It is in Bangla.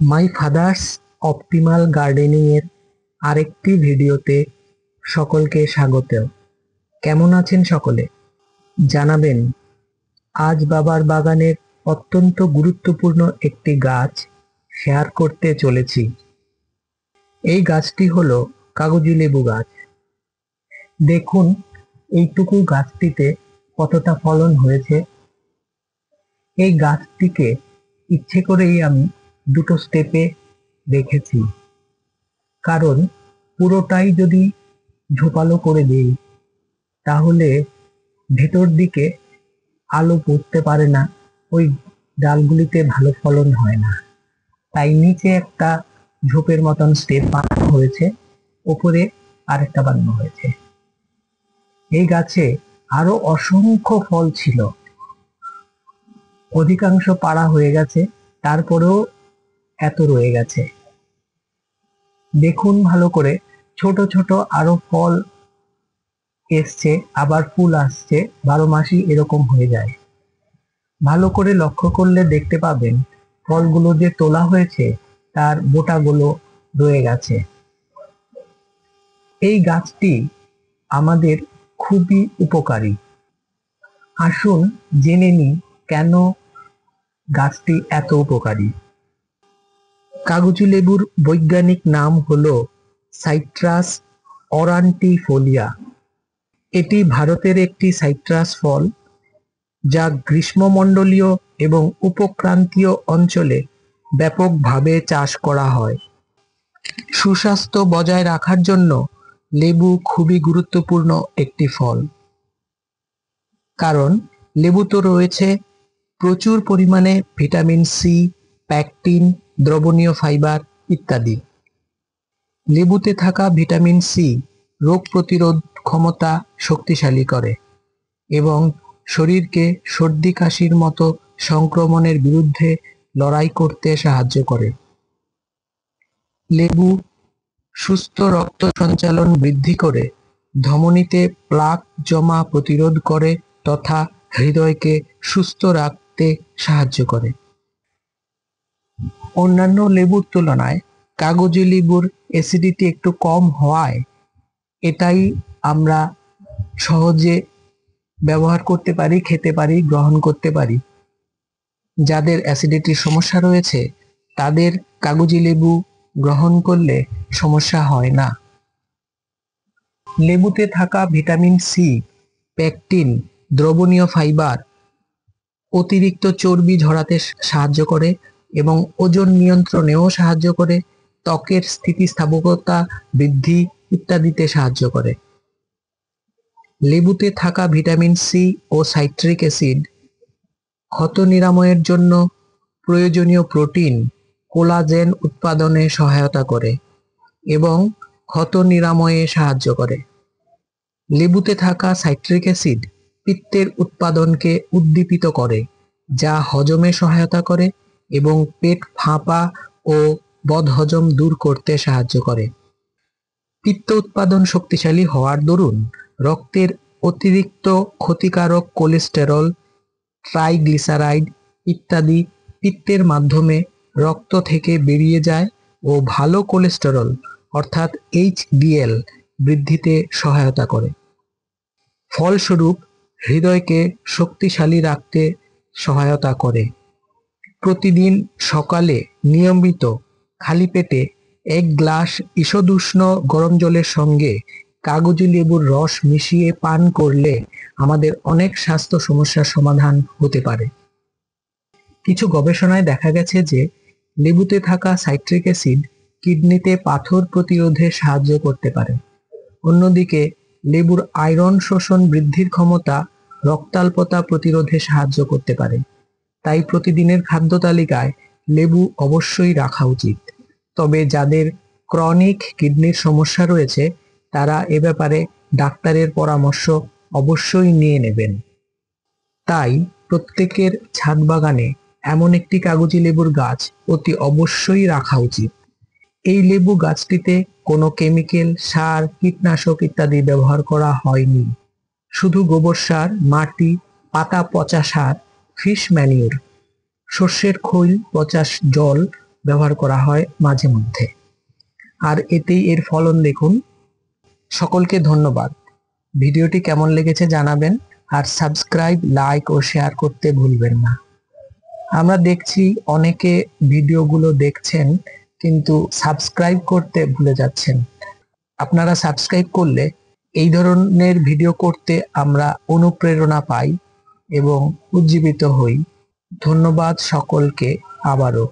মাই ফাদার্স অপটিমাল গার্ডেনিং এর আরেকটি ভিডিওতে সকলকে স্বাগত। কেমন আছেন সকলে? জানাবেন। আজ বাবার বাগানের অত্যন্ত গুরুত্বপূর্ণ একটি গাছ শেয়ার করতে চলেছি। এই গাছটি হলো কাগজি লেবু গাছ। দেখুন এইটুকু গাছটিতে কতটা ফলন হয়েছে। এই গাছটিকে ইচ্ছে করেই আমি দুটো স্টেপে রেখেছি, কারণ পুরোটাই যদি ঝোপালো করে দিই তাহলে ভেতর দিকে আলো পড়তে পারে না, ওই ডালগুলিতে ভালো ফলন হয় না। তাই নিচে একটা ঝোপের মতন স্টেপ বানানো হয়েছে, ওপরে আরেকটা বানানো হয়েছে। এই গাছে আরো অসংখ্য ফল ছিল, অধিকাংশ পাড়া হয়ে গেছে, তারপরেও এত রয়ে গেছে। দেখুন ভালো করে, ছোট ছোট আরো ফল এসছে, আবার ফুল আসছে, 12 মাসই এরকম হয়ে যায়। ভালো করে লক্ষ্য করলে দেখতে পাবেন ফলগুলো যে তোলা হয়েছে তার বোটাগুলো রয়ে গেছে। এই গাছটি আমাদের খুবই উপকারী। আসুন জেনে নিই কেন গাছটি এত উপকারী। কাগজি লেবুর বৈজ্ঞানিক নাম হলো সাইট্রাস অরান্টিফোলিয়া। এটি ভারতের একটি সাইট্রাস ফল, যা গ্রীষ্মমণ্ডলীয় এবং উপক্রান্তীয় অঞ্চলে ব্যাপকভাবে চাষ করা হয়। সুস্বাস্থ্য বজায় রাখার জন্য লেবু খুবই গুরুত্বপূর্ণ একটি ফল, কারণ লেবুতে রয়েছে প্রচুর পরিমাণে ভিটামিন সি, প্যাকটিন, দ্রবণীয় ফাইবার ইত্যাদি। লেবুতে থাকা ভিটামিন সি রোগ প্রতিরোধ ক্ষমতা শক্তিশালী করে এবং শরীরকে সর্দি কাশির মতো সংক্রমণের বিরুদ্ধে লড়াই করতে সাহায্য করে। লেবু সুস্থ রক্ত সঞ্চালন বৃদ্ধি করে, ধমনীতে প্লাক জমা প্রতিরোধ করে তথা হৃদয়কে সুস্থ রাখতে সাহায্য করে। অন্যান্য লেবুর তুলনায় কাগজি লেবুর অ্যাসিডিটি একটু কম হওয়ায় এটাই আমরা সহজে ব্যবহার করতে পারি, খেতে পারি, গ্রহণ করতে পারি। যাদের অ্যাসিডিটির সমস্যা রয়েছে তাদের কাগজি লেবু গ্রহণ করলে সমস্যা হয় না। লেবুতে থাকা ভিটামিন সি, প্যাকটিন, দ্রবণীয় ফাইবার অতিরিক্ত চর্বি ঝরাতে সাহায্য করে এবং ওজন নিয়ন্ত্রণেও সাহায্য করে, ত্বকের স্থিতিস্থাপকতা বৃদ্ধি ইত্যাদিতে সাহায্য করে। লেবুতে থাকা ভিটামিন সি ও সাইট্রিক অ্যাসিড ক্ষত নিরাময়ের জন্য প্রয়োজনীয় প্রোটিন, কোলাজেন উৎপাদনে সহায়তা করে এবং ক্ষত নিরাময়ে সাহায্য করে। লেবুতে থাকা সাইট্রিক অ্যাসিড পিত্তের উৎপাদনকে উদ্দীপিত করে, যা হজমে সহায়তা করে এবং পেট ফাঁপা ও বদহজম দূর করতে সাহায্য করে। পিত্ত উৎপাদন শক্তিশালী হওয়ার দরুন রক্তের অতিরিক্ত ক্ষতিকারক কোলেস্টেরল, ট্রাইগ্লিসারাইড ইত্যাদি পিত্তের মাধ্যমে রক্ত থেকে বেরিয়ে যায় ও ভালো কোলেস্টেরল অর্থাৎ এইচডিএল বৃদ্ধিতে সহায়তা করে। ফলস্বরূপ হৃদয়কে শক্তিশালী রাখতে সহায়তা করে। প্রতিদিন সকালে নিয়মিত খালি পেটে 1 গ্লাস ঈষদুষ্ণ গরম জলের সঙ্গে কাগজি লেবুর রস মিশিয়ে পান করলে আমাদের অনেক স্বাস্থ্য সমস্যার সমাধান হতে পারে। কিছু গবেষণায় দেখা গেছে যে লেবুতে থাকা সাইট্রিক অ্যাসিড কিডনিতে পাথর প্রতিরোধে সাহায্য করতে পারে। অন্যদিকে লেবুর আয়রন শোষণ বৃদ্ধির ক্ষমতা রক্তাল্পতা প্রতিরোধে সাহায্য করতে পারে। তাই প্রতিদিনের খাদ্য তালিকায় লেবু অবশ্যই রাখা উচিত। তবে যাদের ক্রনিক কিডনির সমস্যা রয়েছে তারা এ ব্যাপারে ডাক্তারের পরামর্শ অবশ্যই নিয়ে নেবেন। তাই প্রত্যেকের ছাদ বাগানে এমন একটি কাগজি লেবুর গাছ অতি অবশ্যই রাখা উচিত। এই লেবু গাছটিতে কোনো কেমিক্যাল, সার, কীটনাশক ইত্যাদি ব্যবহার করা হয়নি। শুধু গোবর সার, মাটি, পাতা পচা সার, ফিশ ম্যানিউর, সর্ষের খৈল, পচা জল, ব্যবহার করা হয় মাঝে মধ্যে, আর এতেই এর ফলন দেখুন। সকলকে ধন্যবাদ। ভিডিওটি কেমন লেগেছে জানাবেন, আর সাবস্ক্রাইব, লাইক ও শেয়ার করতে ভুলবেন না। আমরা দেখছি অনেকে ভিডিওগুলো দেখছেন কিন্তু সাবস্ক্রাইব করতে ভুলে যাচ্ছেন। আপনারা সাবস্ক্রাইব করলে এই ধরনের ভিডিও করতে আমরা অনুপ্রেরণা পাই এবং উজ্জীবিত হই। ধন্যবাদ সকলকে আবারও।